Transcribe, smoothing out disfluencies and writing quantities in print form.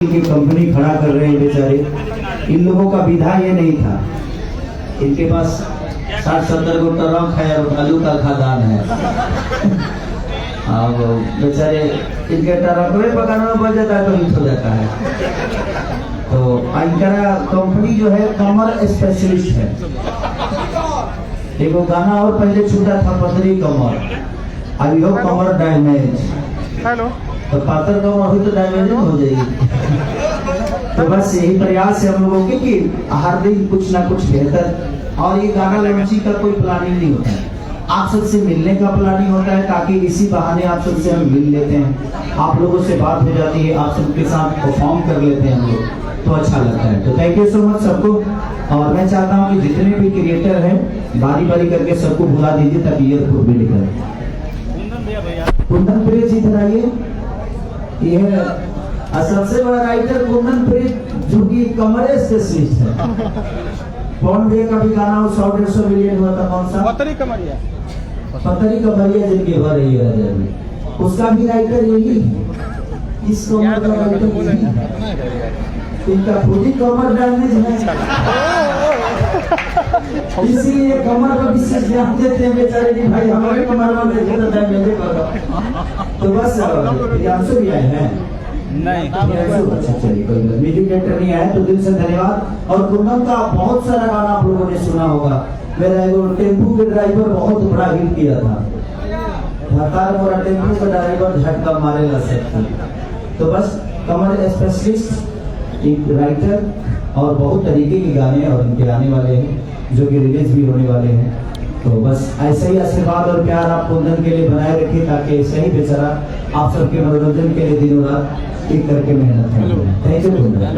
की कंपनी खड़ा कर रहे हैं बेचारे। इन लोगों का विधा ये नहीं था, इनके पास 60-70 गो ट्रक है और आलू का खदान है। अब बेचारे इनके ट्रक में पकाना पड़ जाता है तो हिट हो जाता है। तो इनका कंपनी जो है कमर स्पेशलिस्ट है। एक गाना और पहले छूटा था, पतरी कमर, अभी हो कमर डैमेज। हेलो, तो पातर कमर हुई तो डैमेज हो जाएगी। तो बस यही प्रयास है हम लोगों के कि हर दिन कुछ ना कुछ बेहतर। और ये गाना लॉन्चिंग का कोई प्लानिंग नहीं होता है, आप सबसे मिलने का प्लानिंग होता है, ताकि इसी बहाने आप सबसे हम मिल लेते हैं, आप लोगों से बात हो जाती है, आप सबके साथ परफॉर्म कर लेते हैं हम लोग, तो अच्छा लगता है। तो थैंक यू सो मच सबको। और मैं चाहता हूँ कि जितने भी क्रिएटर हैं बारी बारी करके सबको बुला दीजिए ताकि ईयरफोन भी निकले। कुंदन प्रिय जी इधर आइए। यह सबसे बड़ा राइटर कुंदन प्रिय जो कि कमर स्पेशलिस्ट है। कौन भैया का भी गाना 100-150 मिलियन हुआ था, कौन सा? पतरी कमरिया जिनके भर रही है, उसका भी राइटर यही है। इस कमर का राइटर यही है। इनका खुद ही कमर डैमेज है, इसीलिए कमर पर विशेष ध्यान देते हैं बेचारे कि भाई हमारे कमर में देखे तो डैमेज करो। तो बस आंसर भी आए हैं नहीं, अच्छा चलिए कोई म्यूजिक डायरेक्टर नहीं आया तो दिल से धन्यवाद। और कुंदन का बहुत सारा गाना आप लोगों ने सुना होगा। मेरा एक टेम्पू के ड्राइवर बहुत बड़ा हिट किया था, मोरा टेम्पू का ड्राइवर झटका मारे ला सकता। तो बस कमर स्पेशलिस्ट एक राइटर और बहुत तरीके के गाने और इनके आने वाले हैं जो कि रिलीज भी होने वाले हैं। तो बस ऐसे ही आशीर्वाद और प्यार आप कुंदन के लिए बनाए रखिए, ताकि ऐसे ही बेचारा आप सबके मनोरंजन के लिए दिनों रात एक करके मेहनत करें। Thank you.